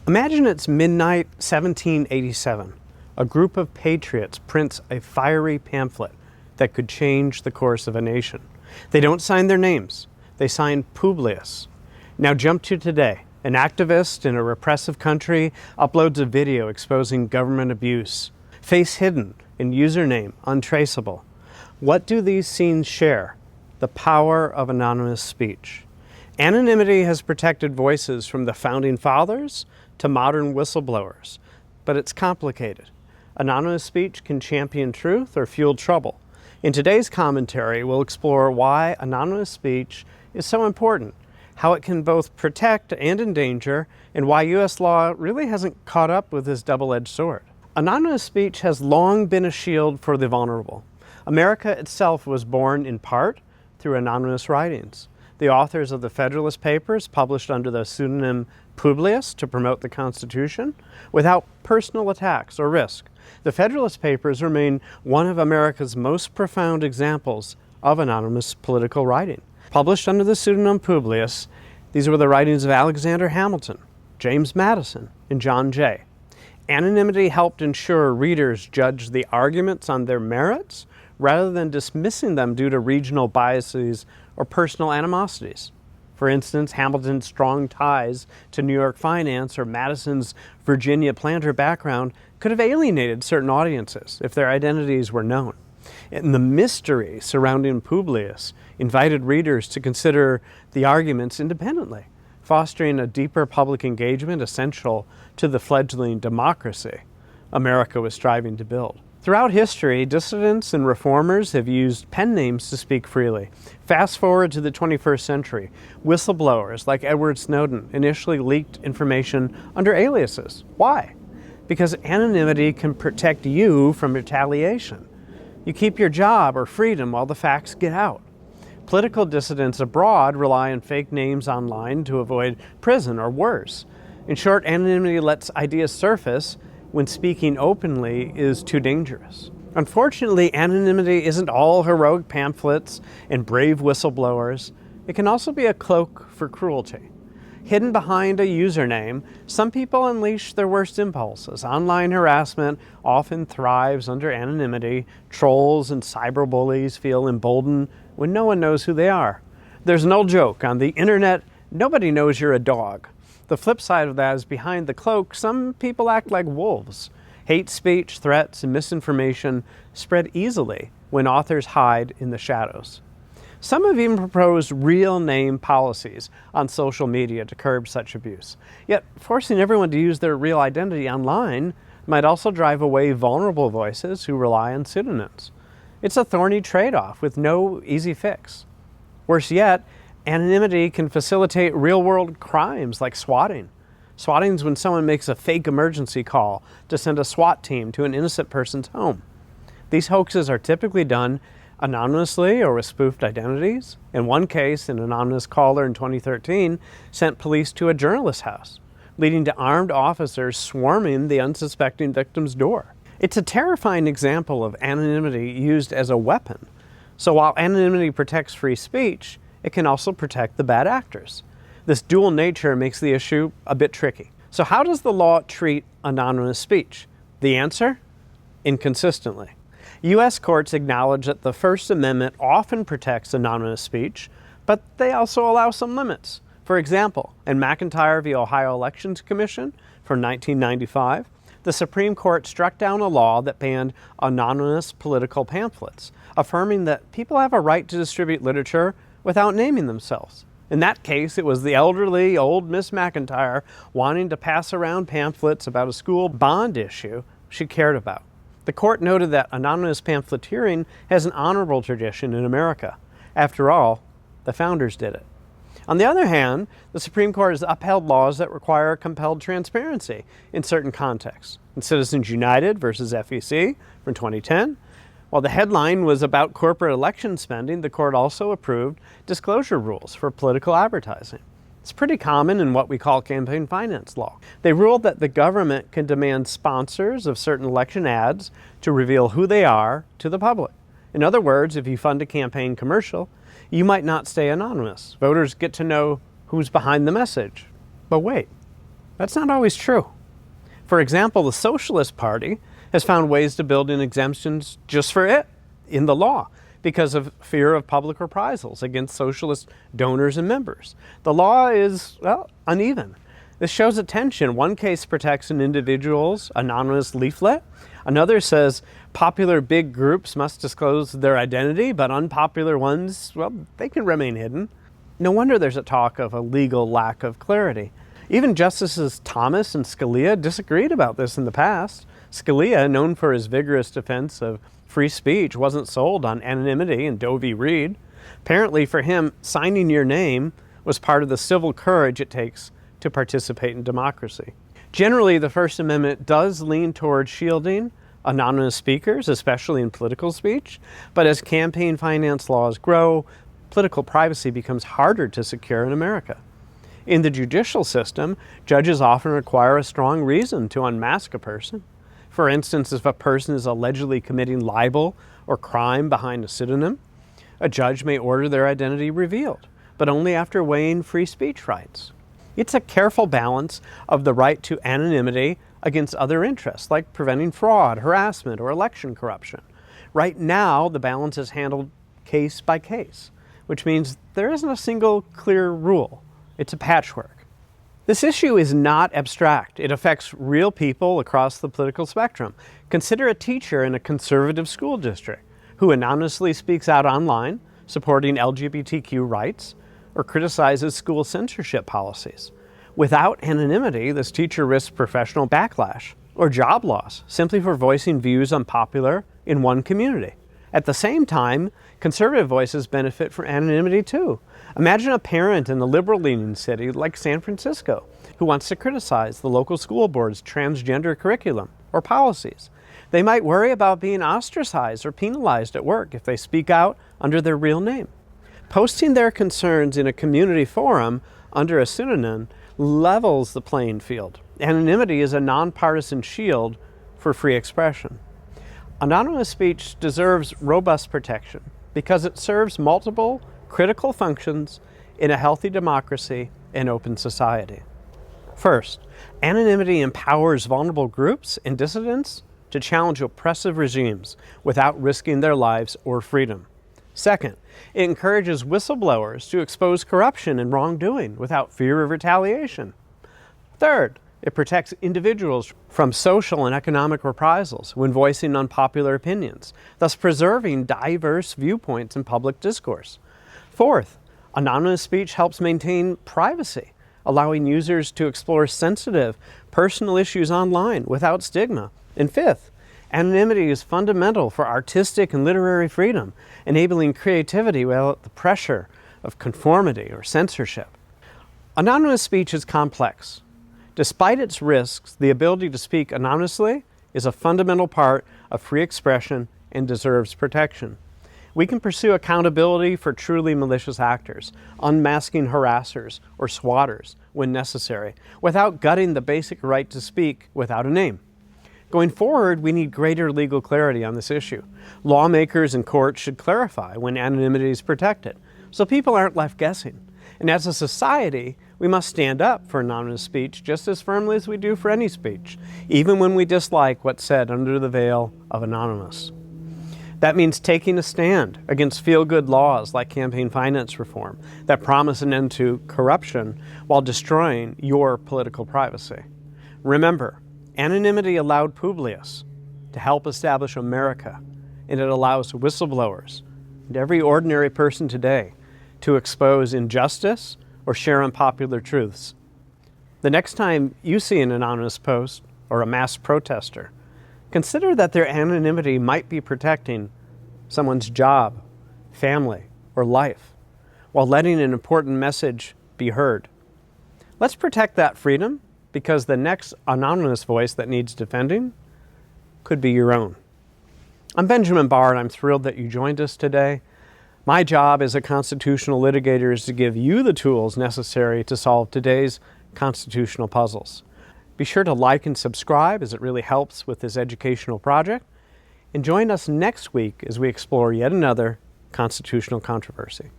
Imagine it's midnight 1787. A group of patriots prints a fiery pamphlet that could change the course of a nation. They don't sign their names. They sign Publius. Now jump to today. An activist in a repressive country uploads a video exposing government abuse. Face hidden and username untraceable. What do these scenes share? The power of anonymous speech. Anonymity has protected voices from the founding fathers to modern whistleblowers, but it's complicated. Anonymous speech can champion truth or fuel trouble. In today's commentary, we'll explore why anonymous speech is so important, how it can both protect and endanger, and why U.S. law really hasn't caught up with this double-edged sword. Anonymous speech has long been a shield for the vulnerable. America itself was born in part through anonymous writings. The authors of the Federalist Papers published under the pseudonym Publius to promote the Constitution without personal attacks or risk. The Federalist Papers remain one of America's most profound examples of anonymous political writing. Published under the pseudonym Publius, these were the writings of Alexander Hamilton, James Madison, and John Jay. Anonymity helped ensure readers judged the arguments on their merits rather than dismissing them due to regional biases or personal animosities. For instance, Hamilton's strong ties to New York finance or Madison's Virginia planter background could have alienated certain audiences if their identities were known. And the mystery surrounding Publius invited readers to consider the arguments independently, fostering a deeper public engagement essential to the fledgling democracy America was striving to build. Throughout history, dissidents and reformers have used pen names to speak freely. Fast forward to the 21st century, whistleblowers like Edward Snowden initially leaked information under aliases. Why? Because anonymity can protect you from retaliation. You keep your job or freedom while the facts get out. Political dissidents abroad rely on fake names online to avoid prison or worse. In short, anonymity lets ideas surface when speaking openly is too dangerous. Unfortunately, anonymity isn't all heroic pamphlets and brave whistleblowers. It can also be a cloak for cruelty. Hidden behind a username, some people unleash their worst impulses. Online harassment often thrives under anonymity. Trolls and cyberbullies feel emboldened when no one knows who they are. There's an old joke on the internet, nobody knows you're a dog. The flip side of that is behind the cloak, some people act like wolves. Hate speech, threats, and misinformation spread easily when authors hide in the shadows. Some have even proposed real name policies on social media to curb such abuse. Yet, forcing everyone to use their real identity online might also drive away vulnerable voices who rely on pseudonyms. It's a thorny trade-off with no easy fix. Worse yet, anonymity can facilitate real-world crimes like swatting. Swatting is when someone makes a fake emergency call to send a SWAT team to an innocent person's home. These hoaxes are typically done anonymously or with spoofed identities. In one case, an anonymous caller in 2013 sent police to a journalist's house, leading to armed officers swarming the unsuspecting victim's door. It's a terrifying example of anonymity used as a weapon. So while anonymity protects free speech, it can also protect the bad actors. This dual nature makes the issue a bit tricky. So how does the law treat anonymous speech? The answer? Inconsistently. U.S. courts acknowledge that the First Amendment often protects anonymous speech, but they also allow some limits. For example, in McIntyre v. Ohio Elections Commission from 1995, the Supreme Court struck down a law that banned anonymous political pamphlets, affirming that people have a right to distribute literature without naming themselves. In that case, it was the elderly old Miss McIntyre wanting to pass around pamphlets about a school bond issue she cared about. The court noted that anonymous pamphleteering has an honorable tradition in America. After all, the founders did it. On the other hand, the Supreme Court has upheld laws that require compelled transparency in certain contexts. In Citizens United versus FEC from 2010, while the headline was about corporate election spending, the court also approved disclosure rules for political advertising. It's pretty common in what we call campaign finance law. They ruled that the government can demand sponsors of certain election ads to reveal who they are to the public. In other words, if you fund a campaign commercial, you might not stay anonymous. Voters get to know who's behind the message. But wait, That's not always true. For example, the Socialist Party has found ways to build in exemptions just for it in the law because of fear of public reprisals against socialist donors and members. The law is, well, uneven. This shows a tension. One case protects an individual's anonymous leaflet. Another says popular big groups must disclose their identity, but unpopular ones, well, they can remain hidden. No wonder there's a talk of a legal lack of clarity. Even Justices Thomas and Scalia disagreed about this in the past. Scalia, known for his vigorous defense of free speech, wasn't sold on anonymity in Doe v. Reed. Apparently for him, signing your name was part of the civil courage it takes to participate in democracy. Generally, the First Amendment does lean toward shielding anonymous speakers, especially in political speech, but as campaign finance laws grow, political privacy becomes harder to secure in America. In the judicial system, judges often require a strong reason to unmask a person. For instance, if a person is allegedly committing libel or crime behind a pseudonym, a judge may order their identity revealed, but only after weighing free speech rights. It's a careful balance of the right to anonymity against other interests, like preventing fraud, harassment, or election corruption. Right now, the balance is handled case by case, which means there isn't a single clear rule. It's a patchwork. This issue is not abstract. It affects real people across the political spectrum. Consider a teacher in a conservative school district who anonymously speaks out online, supporting LGBTQ rights, or criticizes school censorship policies. Without anonymity, this teacher risks professional backlash or job loss simply for voicing views unpopular in one community. At the same time, conservative voices benefit from anonymity too. Imagine a parent in a liberal-leaning city like San Francisco who wants to criticize the local school board's transgender curriculum or policies. They might worry about being ostracized or penalized at work if they speak out under their real name. Posting their concerns in a community forum under a pseudonym levels the playing field. Anonymity is a nonpartisan shield for free expression. Anonymous speech deserves robust protection because it serves multiple critical functions in a healthy democracy and open society. First, anonymity empowers vulnerable groups and dissidents to challenge oppressive regimes without risking their lives or freedom. Second, it encourages whistleblowers to expose corruption and wrongdoing without fear of retaliation. Third, it protects individuals from social and economic reprisals when voicing unpopular opinions, thus preserving diverse viewpoints in public discourse. Fourth, anonymous speech helps maintain privacy, allowing users to explore sensitive, personal issues online without stigma. And fifth, anonymity is fundamental for artistic and literary freedom, enabling creativity without the pressure of conformity or censorship. Anonymous speech is complex. Despite its risks, the ability to speak anonymously is a fundamental part of free expression and deserves protection. We can pursue accountability for truly malicious actors, unmasking harassers or swatters when necessary, without gutting the basic right to speak without a name. Going forward, we need greater legal clarity on this issue. Lawmakers and courts should clarify when anonymity is protected, so people aren't left guessing. And as a society, we must stand up for anonymous speech just as firmly as we do for any speech, even when we dislike what's said under the veil of anonymous. That means taking a stand against feel-good laws like campaign finance reform that promise an end to corruption while destroying your political privacy. Remember, anonymity allowed Publius to help establish America, and it allows whistleblowers and every ordinary person today to expose injustice or share unpopular truths. The next time you see an anonymous post or a mass protester, consider that their anonymity might be protecting someone's job, family, or life, while letting an important message be heard. Let's protect that freedom, because the next anonymous voice that needs defending could be your own. I'm Benjamin Barr, and I'm thrilled that you joined us today. My job as a constitutional litigator is to give you the tools necessary to solve today's constitutional puzzles. Be sure to like and subscribe, as it really helps with this educational project. And join us next week as we explore yet another constitutional controversy.